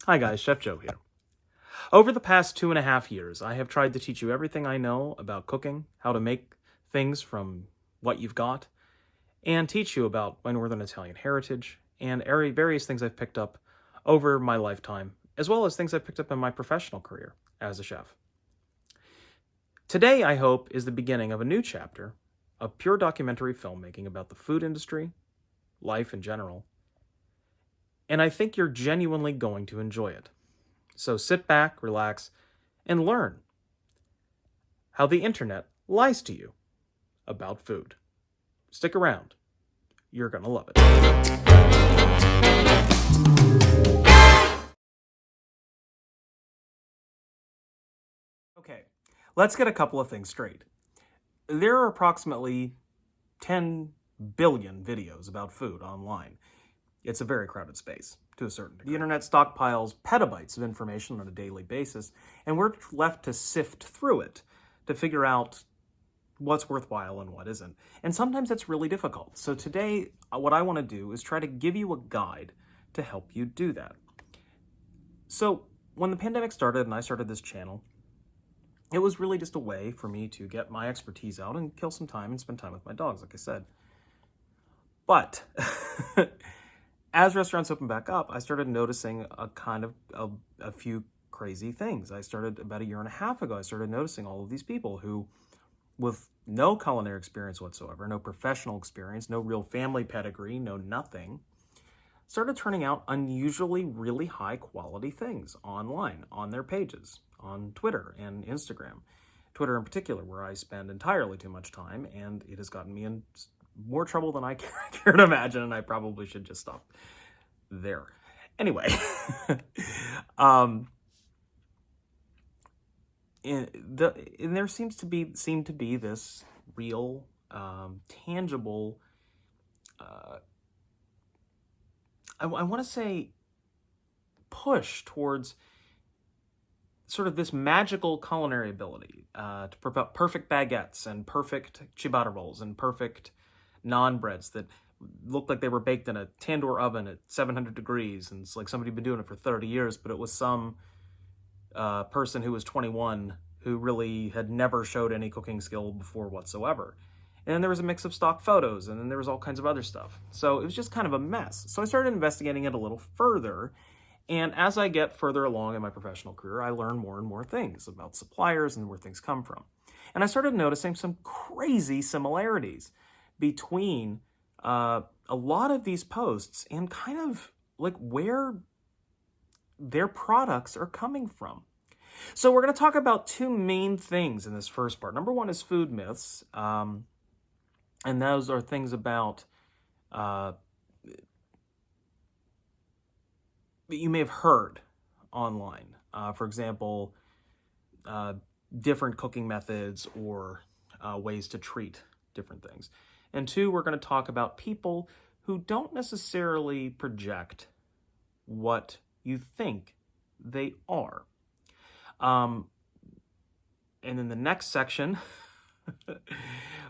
Hi guys, Chef Joe here. Over the past 2.5 years, I have tried to teach you everything I know about cooking, how to make things from what you've got, and teach you about my Northern Italian heritage and various things I've picked up over my lifetime, as well as things I've picked up in my professional career as a chef. Today, I hope, is the beginning of a new chapter of pure documentary filmmaking about the food industry, life in general, and I think you're genuinely going to enjoy it. So sit back, relax, and learn how the internet lies to you about food. Stick around. You're going to love it. Okay, let's get a couple of things straight. There are approximately 10 billion videos about food online. It's a very crowded space, to a certain degree. The internet stockpiles petabytes of information on a daily basis, and we're left to sift through it to figure out what's worthwhile and what isn't. And sometimes it's really difficult. So today, what I want to do is try to give you a guide to help you do that. So when the pandemic started and I started this channel, it was really just a way for me to get my expertise out and kill some time and spend time with my dogs, like I said. But as restaurants opened back up, I started noticing a few crazy things. I started about 1.5 years ago, I started noticing all of these people who, with no culinary experience whatsoever, no professional experience, no real family pedigree, no nothing, started turning out unusually really high quality things online, on their pages, on Twitter and Instagram. Twitter in particular, where I spend entirely too much time, and it has gotten me in more trouble than I care to imagine, and I probably should just stop there. Anyway, and there seemed to be this real, tangible, I want to say, push towards sort of this magical culinary ability to prepare perfect baguettes and perfect ciabatta rolls and perfect naan breads that looked like they were baked in a tandoor oven at 700 degrees, and it's like somebody had been doing it for 30 years, but it was some person who was 21 who really had never showed any cooking skill before whatsoever. And then there was a mix of stock photos, and then there was all kinds of other stuff. So it was just kind of a mess. So I started investigating it a little further, and as I get further along in my professional career, I learn more and more things about suppliers and where things come from. And I started noticing some crazy similarities between a lot of these posts and kind of like where their products are coming from. So we're going to talk about two main things in this first part. Number one is food myths, and those are things about that you may have heard online. For example, different cooking methods or ways to treat different things. And two, we're going to talk about people who don't necessarily project what you think they are. And in the next section,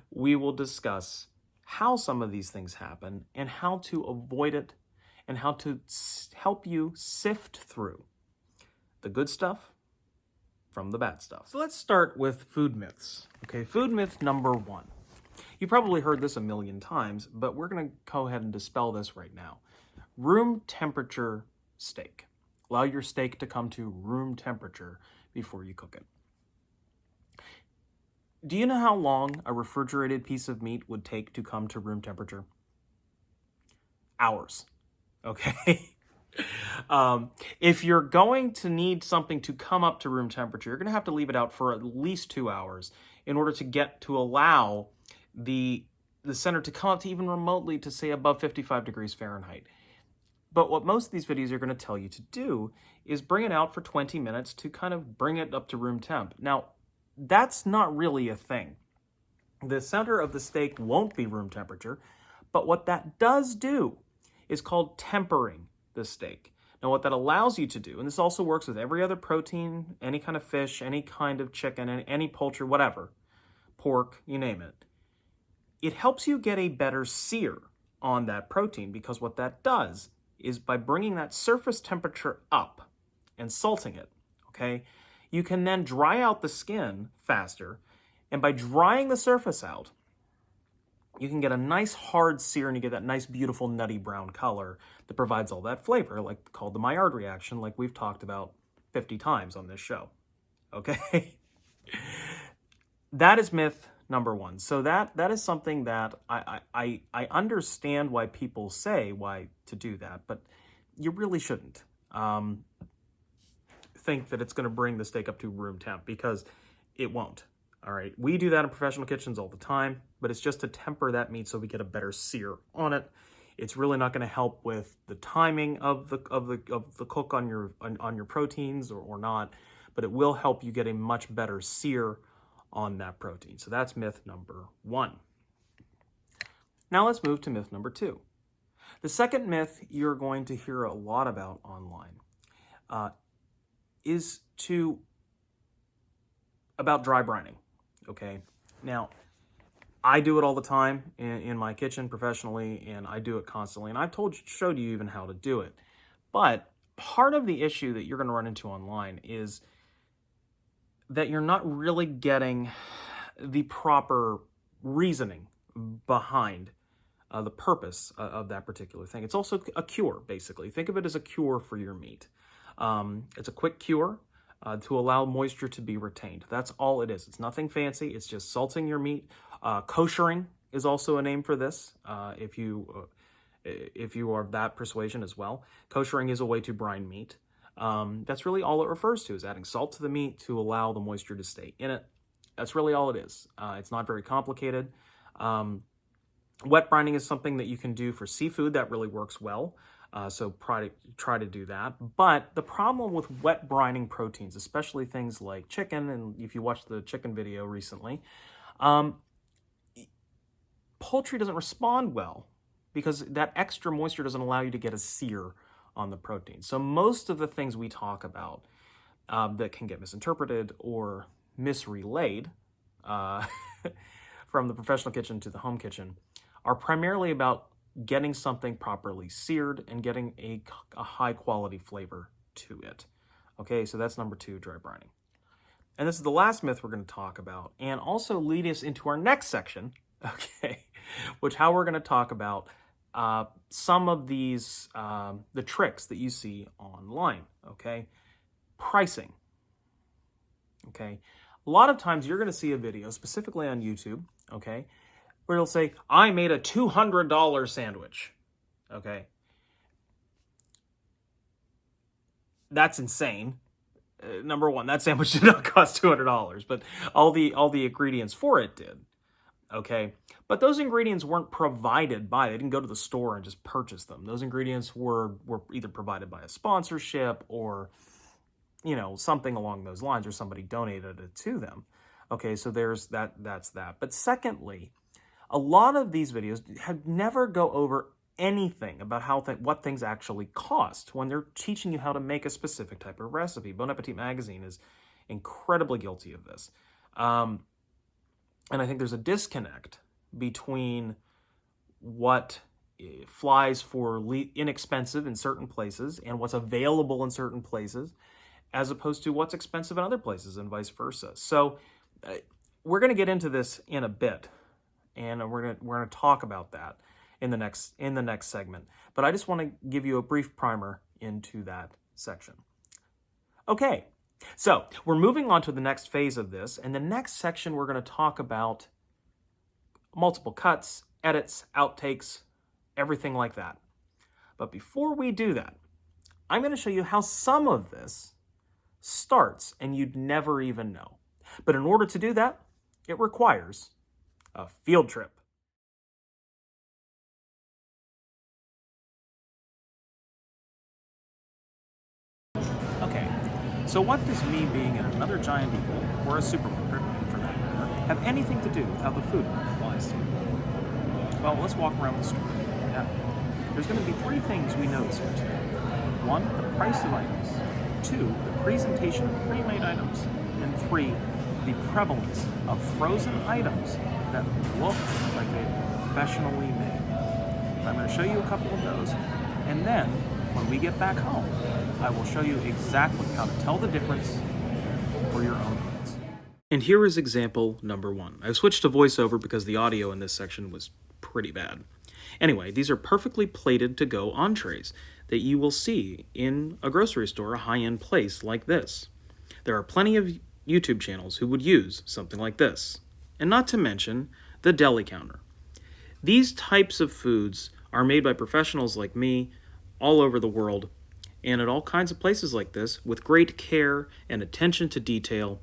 we will discuss how some of these things happen and how to avoid it and how to help you sift through the good stuff from the bad stuff. So let's start with food myths. Okay, food myth number one. You probably heard this a million times, but we're going to go ahead and dispel this right now. Room temperature steak. Allow your steak to come to room temperature before you cook it. Do you know how long a refrigerated piece of meat would take to come to room temperature? Hours. Okay? If you're going to need something to come up to room temperature, you're going to have to leave it out for at least 2 hours in order to allow the center to come up to even remotely to say above 55 degrees Fahrenheit. But what most of these videos are going to tell you to do is bring it out for 20 minutes to kind of bring it up to room temp. Now, that's not really a thing. The center of the steak won't be room temperature, but what that does do is called tempering the steak. Now, what that allows you to do, and this also works with every other protein, any kind of fish, any kind of chicken, any poultry, whatever, pork, you name it, it helps you get a better sear on that protein, because what that does is by bringing that surface temperature up, and salting it, okay? You can then dry out the skin faster, and by drying the surface out, you can get a nice hard sear and you get that nice beautiful nutty brown color that provides all that flavor, like called the Maillard reaction, like we've talked about 50 times on this show, okay? That is myth number one. So that is something that I understand why people say why to do that, but you really shouldn't think that it's going to bring the steak up to room temp, because it won't. All right, we do that in professional kitchens all the time, but it's just to temper that meat so we get a better sear on it. It's really not going to help with the timing of the cook on your proteins or not, but it will help you get a much better sear on that protein. So that's myth number one. Now let's move to myth number two. The second myth you're going to hear a lot about online is about dry brining. Okay, now I do it all the time in my kitchen professionally, and I do it constantly, and I've showed you even how to do it. But part of the issue that you're going to run into online is that you're not really getting the proper reasoning behind the purpose of that particular thing. It's also a cure, basically. Think of it as a cure for your meat. It's a quick cure to allow moisture to be retained. That's all it is. It's nothing fancy. It's just salting your meat. Koshering is also a name for this, if you are of that persuasion as well. Koshering is a way to brine meat. That's really all it refers to, is adding salt to the meat to allow the moisture to stay in it. That's really all it is. It's not very complicated. Wet brining is something that you can do for seafood that really works well. So try to do that. But the problem with wet brining proteins, especially things like chicken, and if you watched the chicken video recently, poultry doesn't respond well because that extra moisture doesn't allow you to get a sear on the protein. So most of the things we talk about that can get misinterpreted or misrelayed from the professional kitchen to the home kitchen are primarily about getting something properly seared and getting a high quality flavor to it. Okay, so that's number two, dry brining. And this is the last myth we're going to talk about, and also lead us into our next section, okay, which how we're going to talk about some of these, the tricks that you see online, okay? Pricing, okay? A lot of times you're going to see a video, specifically on YouTube, okay, where it'll say, I made a $200 sandwich, okay? That's insane. Number one, that sandwich did not cost $200, but all the ingredients for it did, okay? But those ingredients weren't provided by, they didn't go to the store and just purchase them. Those ingredients were either provided by a sponsorship or, you know, something along those lines, or somebody donated it to them. Okay, so that's that. But secondly, a lot of these videos have never go over anything about what things actually cost when they're teaching you how to make a specific type of recipe. Bon Appetit magazine is incredibly guilty of this. And I think there's a disconnect between what flies for inexpensive in certain places and what's available in certain places, as opposed to what's expensive in other places and vice versa. So we're going to get into this in a bit, and we're going to talk about that in the next segment. But I just want to give you a brief primer into that section. Okay, so we're moving on to the next phase of this. And the next section, we're going to talk about multiple cuts, edits, outtakes, everything like that. But before we do that, I'm going to show you how some of this starts and you'd never even know. But in order to do that, it requires a field trip. Okay, so what does me being in another giant eagle, or a supermarket for that matter, have anything to do with how the food applies to me? Well, let's walk around the store. Now, there's going to be three things we notice here today. One, the price of items. Two, the presentation of pre-made items. And three, the prevalence of frozen items that look like they're professionally made. I'm going to show you a couple of those, and then when we get back home, I will show you exactly how to tell the difference for your own needs. And here is example number 1. I've switched to voiceover because the audio in this section was pretty bad. Anyway, these are perfectly plated to go entrees that you will see in a grocery store, a high-end place like this. There are plenty of YouTube channels who would use something like this. And not to mention the deli counter. These types of foods are made by professionals like me all over the world and at all kinds of places like this with great care and attention to detail.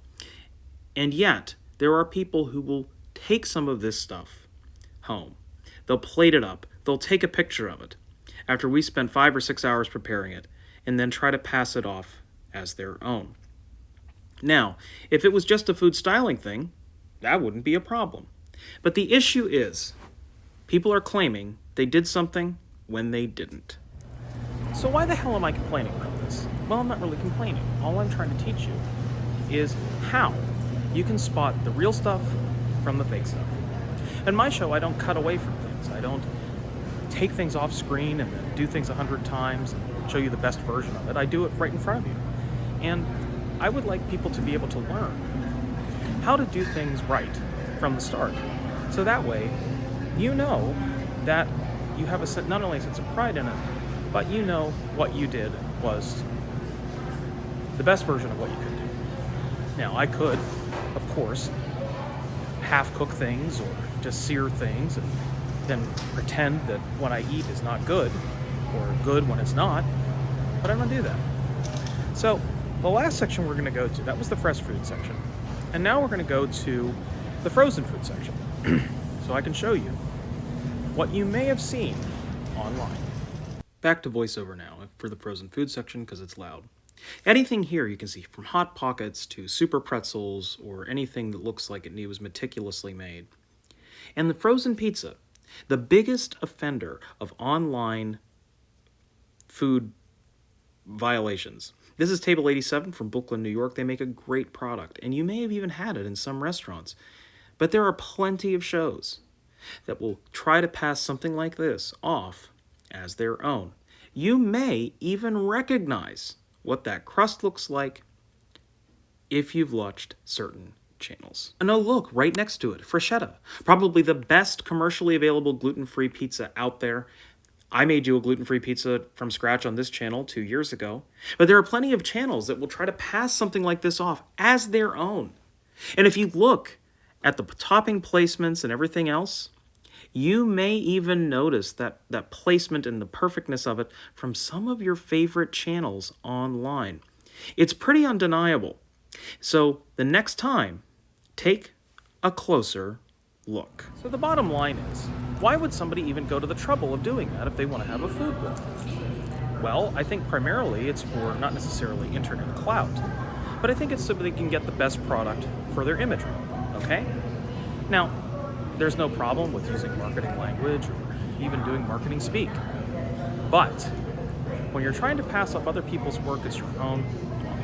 And yet, there are people who will take some of this stuff home. They'll plate it up. They'll take a picture of it after we spend 5 or 6 hours preparing it and then try to pass it off as their own. Now, if it was just a food styling thing, that wouldn't be a problem. But the issue is, people are claiming they did something when they didn't. So why the hell am I complaining about this? Well, I'm not really complaining. All I'm trying to teach you is how you can spot the real stuff from the fake stuff. In my show, I don't cut away from things. I don't take things off screen and then do things 100 times and show you the best version of it. I do it right in front of you. And I would like people to be able to learn how to do things right from the start. So that way, you know that you have not only a sense of pride in it, but you know what you did was the best version of what you could do. Now, I could, of course, half-cook things or just sear things and then pretend that what I eat is not good or good when it's not, but I don't do that. So the last section we're going to go to, that was the fresh food section, and now we're going to go to the frozen food section so I can show you what you may have seen online. Back to voiceover now for the frozen food section because it's loud. Anything here you can see from Hot Pockets to Super Pretzels or anything that looks like it was meticulously made. And the frozen pizza, the biggest offender of online food violations. This is Table 87 from Brooklyn, New York. They make a great product, and you may have even had it in some restaurants. But there are plenty of shows that will try to pass something like this off as their own. You may even recognize what that crust looks like if you've watched certain channels. And oh look, right next to it, Freschetta, probably the best commercially available gluten-free pizza out there. I made you a gluten-free pizza from scratch on this channel 2 years ago, but there are plenty of channels that will try to pass something like this off as their own. And if you look at the topping placements and everything else, you may even notice that placement and the perfectness of it from some of your favorite channels online. It's pretty undeniable. So the next time, take a closer look. So the bottom line is, why would somebody even go to the trouble of doing that if they want to have a food blog? Well, I think primarily it's for not necessarily internet clout, but I think it's so they can get the best product for their imagery, okay? Now, there's no problem with using marketing language or even doing marketing speak. But when you're trying to pass off other people's work as your own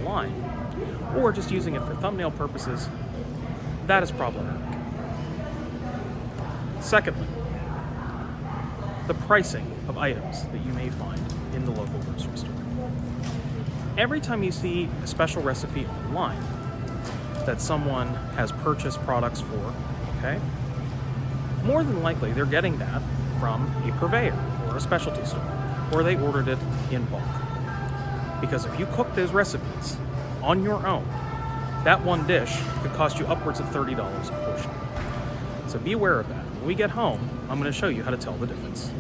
online, or just using it for thumbnail purposes, that is problematic. Secondly, the pricing of items that you may find in the local grocery store. Every time you see a special recipe online that someone has purchased products for, okay, more than likely they're getting that from a purveyor or a specialty store, or they ordered it in bulk. Because if you cook those recipes on your own, that one dish could cost you upwards of $30 a portion. So be aware of that. When we get home, I'm going to show you how to tell the difference.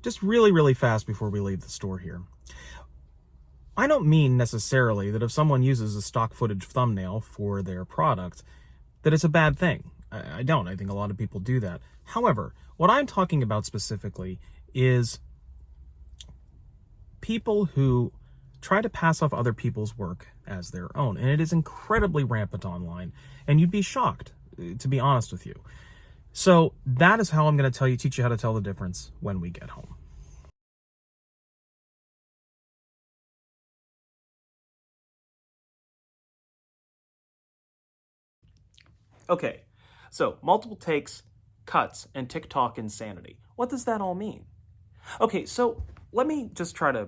Just really fast before we leave the store here. I don't mean necessarily that if someone uses a stock footage thumbnail for their product, that it's a bad thing. I don't. I think a lot of people do that. However, what I'm talking about specifically is people who try to pass off other people's work as their own. And it is incredibly rampant online. And you'd be shocked, to be honest with you. So that is how I'm going to teach you how to tell the difference when we get home. Okay, so multiple takes, cuts, and TikTok insanity. What does that all mean? Okay, so let me just try to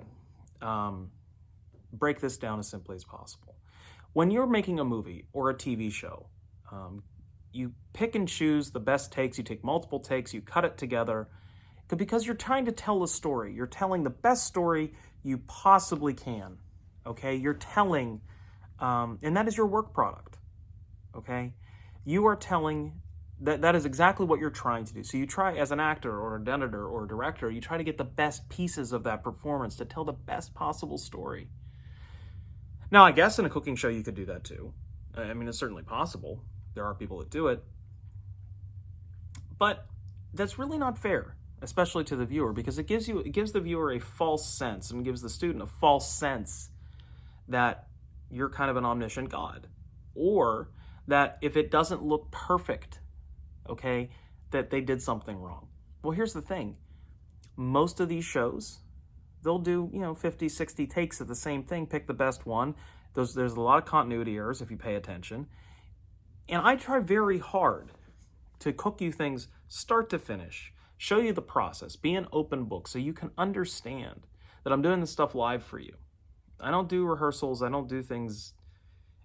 break this down as simply as possible. When you're making a movie or a TV show, you pick and choose the best takes, you take multiple takes, you cut it together, because you're trying to tell a story. You're telling the best story you possibly can, okay? You're telling, and that is your work product, okay? You are telling, that is exactly what you're trying to do. So you try, as an actor or an editor or a director, you try to get the best pieces of that performance to tell the best possible story. Now, I guess in a cooking show you could do that too. I mean, it's certainly possible. There are people that do it. But that's really not fair, especially to the viewer, because it gives the viewer a false sense and gives the student a false sense that you're kind of an omniscient God, or that if it doesn't look perfect, okay, that they did something wrong. Well, here's the thing. Most of these shows, they'll do, 50, 60 takes of the same thing, pick the best one. There's a lot of continuity errors if you pay attention. And I try very hard to cook you things start to finish, show you the process, be an open book so you can understand that I'm doing this stuff live for you. I don't do rehearsals. I don't do things,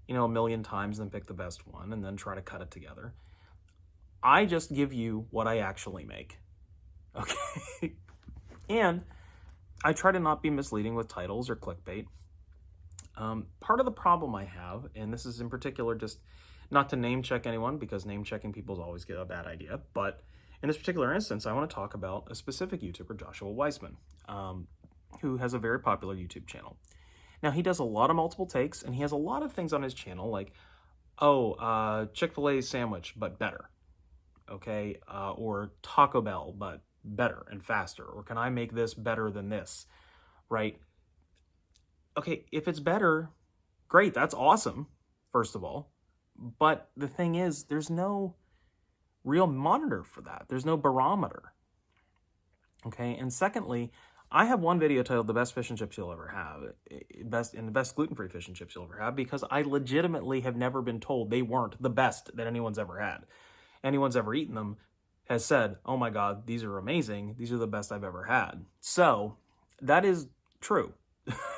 a million times and then pick the best one and then try to cut it together. I just give you what I actually make, okay? And I try to not be misleading with titles or clickbait. Part of the problem I have, and this is in particular just not to name check anyone, because name checking people is always a bad idea, but in this particular instance, I want to talk about a specific YouTuber, Joshua Weissman, who has a very popular YouTube channel. Now, he does a lot of multiple takes, and he has a lot of things on his channel like, Chick-fil-A sandwich, but better, okay? Or Taco Bell, but better and faster, or can I make this better than this, right? Okay, if it's better, great, that's awesome, first of all. But the thing is, there's no real monitor for that. There's no barometer. Okay, and secondly, I have one video titled "The Best Fish and Chips You'll Ever Have," the best gluten-free fish and chips you'll ever have, because I legitimately have never been told they weren't the best that anyone's ever had. Anyone's ever eaten them has said, "Oh my God, these are amazing. These are the best I've ever had." So that is true,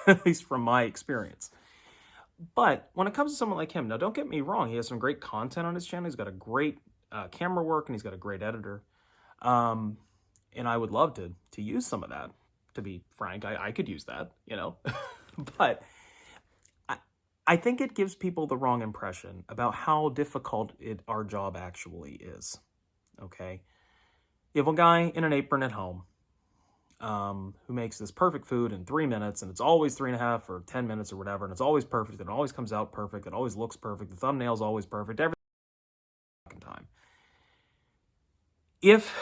at least from my experience. But when it comes to someone like him, now don't get me wrong, he has some great content on his channel. He's got a great camera work, and he's got a great editor. And I would love to use some of that, to be frank. I could use that, But I think it gives people the wrong impression about how difficult our job actually is, okay? You have a guy in an apron at home who makes this perfect food in 3 minutes, and it's always 3.5 or 10 minutes or whatever, and it's always perfect, and it always comes out perfect, it always looks perfect, the thumbnail's always perfect, every time. If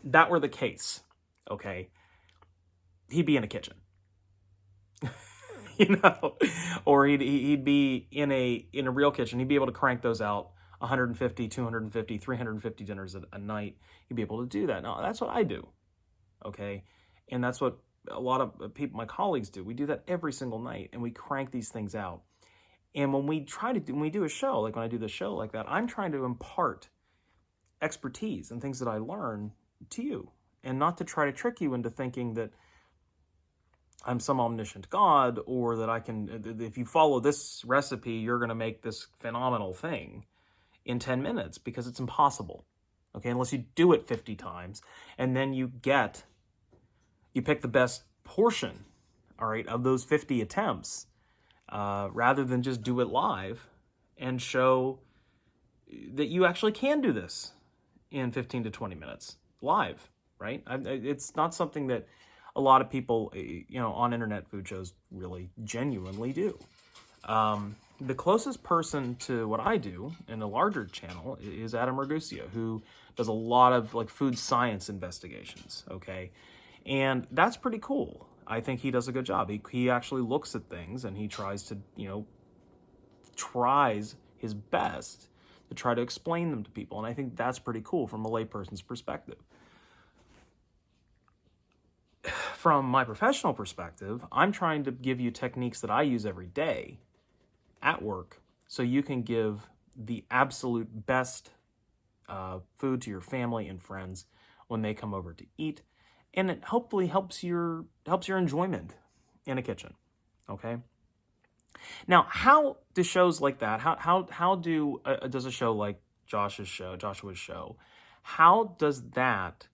that were the case, okay, he'd be in a kitchen, or he'd be in a real kitchen. He'd be able to crank those out 150, 250, 350 dinners a night. He'd be able to do that. Now, that's what I do, okay? And that's what a lot of people, my colleagues, do. We do that every single night, and we crank these things out. And when we do a show, like when I do the show like that, I'm trying to impart expertise and things that I learn to you, and not to try to trick you into thinking that I'm some omniscient God, or that I can, if you follow this recipe, you're going to make this phenomenal thing in 10 minutes, because it's impossible, okay? Unless you do it 50 times, and then you pick the best portion, all right, of those 50 attempts, rather than just do it live and show that you actually can do this in 15 to 20 minutes live, right? It's not something that a lot of people, on internet food shows really genuinely do. The closest person to what I do in a larger channel is Adam Ragusea, who does a lot of food science investigations, okay? And that's pretty cool. I think he does a good job. He actually looks at things, and he tries his best to try to explain them to people. And I think that's pretty cool from a layperson's perspective. From my professional perspective, I'm trying to give you techniques that I use every day at work, so you can give the absolute best food to your family and friends when they come over to eat. and it hopefully helps your enjoyment in a kitchen. Okay. Now, how do shows like that? How does a show like Joshua's show? How does that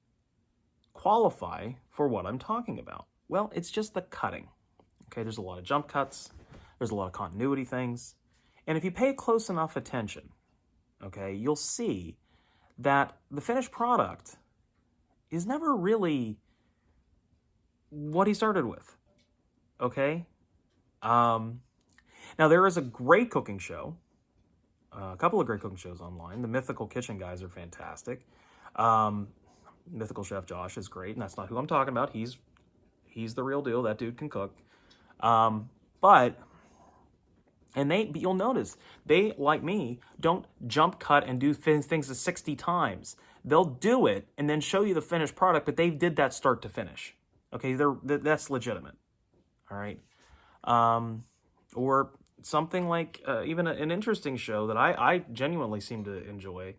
qualify for what I'm talking about? Well, it's just the cutting. Okay, there's a lot of jump cuts. There's a lot of continuity things, and if you pay close enough attention, okay, you'll see that the finished product is never really what he started with. Okay. Now, there is a great cooking show, a couple of great cooking shows online. The Mythical Kitchen guys are fantastic. Mythical Chef Josh is great, and that's not who I'm talking about. He's the real deal. That dude can cook. But you'll notice, they, like me, don't jump cut and do things 60 times. They'll do it and then show you the finished product, but they did that start to finish. Okay, that's legitimate. All right. Or something like even an interesting show that I genuinely seem to enjoy.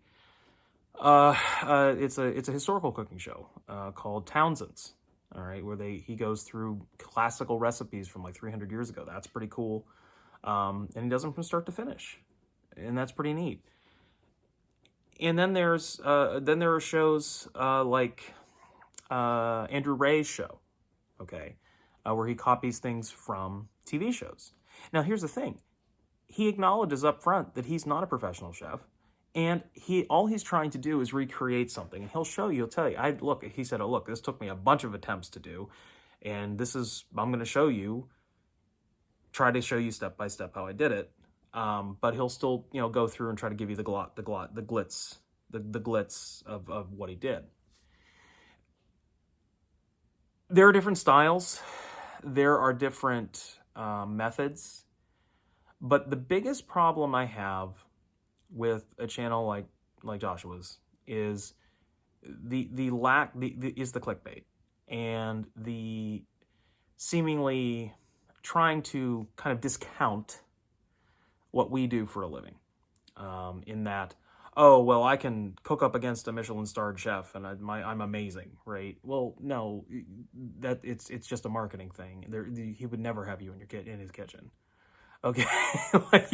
It's a historical cooking show called Townsend's. All right, where he goes through classical recipes from like 300 years ago. That's pretty cool, and he does them from start to finish, and that's pretty neat. And then there are shows like Andrew Ray's show, okay, where he copies things from TV shows. Now, here's the thing. He acknowledges up front that he's not a professional chef, and all he's trying to do is recreate something. And he'll tell you, he said, look, this took me a bunch of attempts to do, and I'm going to try to show you step by step how I did it. But he'll still, go through and try to give you the glitz of what he did. There are different styles. There are different methods, but the biggest problem I have with a channel like Joshua's is the clickbait and the seemingly trying to kind of discount what we do for a living. In that, oh, well, I can cook up against a Michelin-starred chef and I'm amazing, right? Well, no, that it's just a marketing thing. He would never have you in his kitchen, okay? Like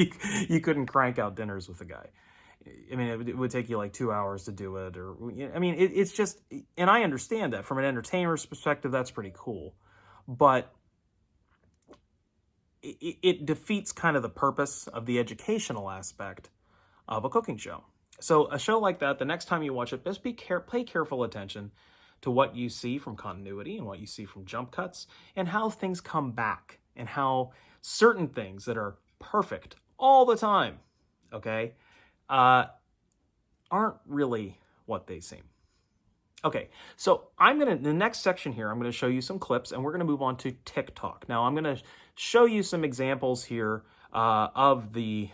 you couldn't crank out dinners with the guy. I mean, it would take you like 2 hours to do it, it's just, and I understand that from an entertainer's perspective, that's pretty cool, but it defeats kind of the purpose of the educational aspect of a cooking show. So a show like that, the next time you watch it, just pay careful attention to what you see from continuity and what you see from jump cuts and how things come back and how certain things that are perfect all the time, okay, aren't really what they seem. Okay, so the next section here, I'm going to show you some clips and we're going to move on to TikTok. Now I'm going to show you some examples here of the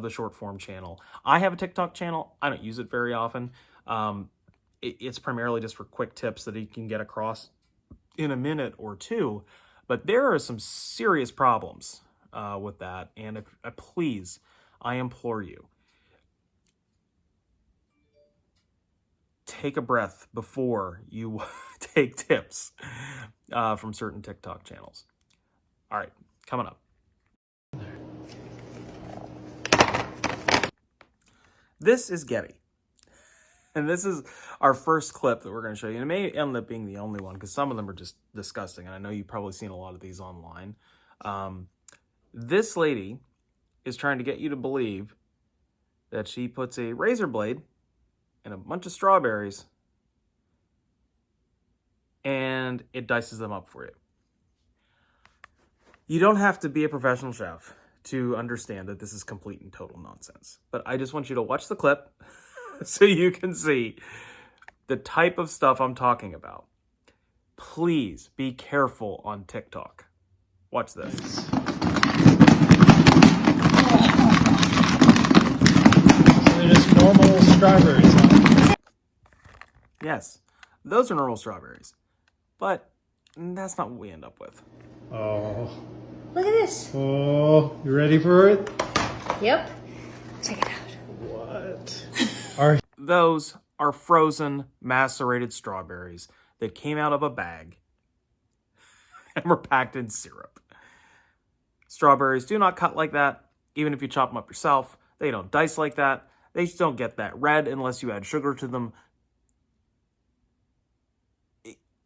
short form channel. I have a TikTok channel. I don't use it very often. It's primarily just for quick tips that you can get across in a minute or two. But there are some serious problems with that. And please, I implore you, take a breath before you take tips from certain TikTok channels. All right, coming up. This is Getty, and this is our first clip that we're going to show you. And it may end up being the only one because some of them are just disgusting, and I know you've probably seen a lot of these online. This lady is trying to get you to believe that she puts a razor blade and a bunch of strawberries and it dices them up for you. You don't have to be a professional chef to understand that this is complete and total nonsense. But I just want you to watch the clip so you can see the type of stuff I'm talking about. Please be careful on TikTok. Watch this. So they're just normal strawberries, huh? Yes, those are normal strawberries. But that's not what we end up with. Oh. Look at this. Oh, you ready for it? Yep. Check it out. What? Are Those are frozen macerated strawberries that came out of a bag and were packed in syrup. Strawberries do not cut like that. Even if you chop them up yourself, they don't dice like that. They just don't get that red unless you add sugar to them.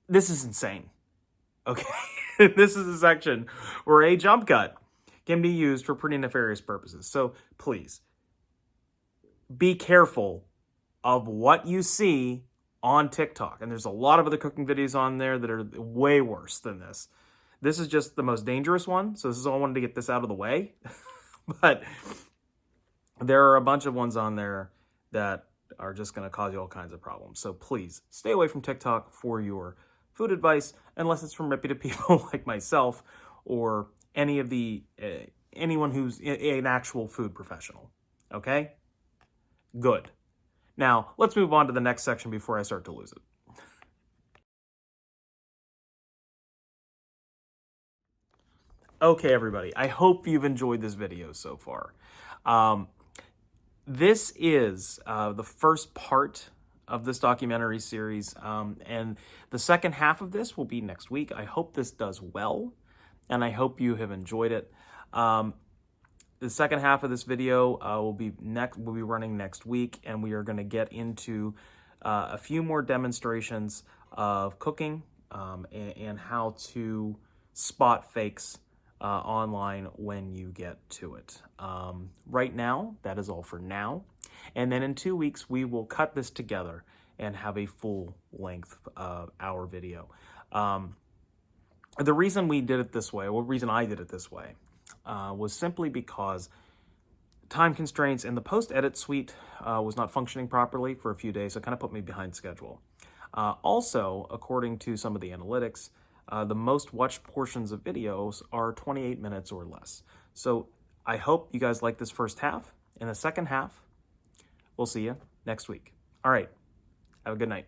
This is insane. Okay? This is a section where a jump cut can be used for pretty nefarious purposes. So please, be careful of what you see on TikTok. And there's a lot of other cooking videos on there that are way worse than this. This is just the most dangerous one. So this is all I wanted to get this out of the way. But there are a bunch of ones on there that are just going to cause you all kinds of problems. So please stay away from TikTok for your food advice, unless it's from reputable people like myself or any of the anyone who's an actual food professional. Okay? Good. Now, let's move on to the next section before I start to lose it. Okay, everybody. I hope you've enjoyed this video so far. This is the first part of this documentary series, and the second half of this will be next week. I hope this does well, and I hope you have enjoyed it. The second half of this video will be running next week, and we are going to get into a few more demonstrations of cooking and how to spot fakes online when you get to it. Right now, that is all for now. And then in 2 weeks, we will cut this together and have a full-length hour video. The reason we did it this way, or the reason I did it this way, was simply because time constraints and the post-edit suite was not functioning properly for a few days, so it kind of put me behind schedule. Also, according to some of the analytics, the most watched portions of videos are 28 minutes or less. So I hope you guys like this first half. In the second half, we'll see you next week. All right. Have a good night.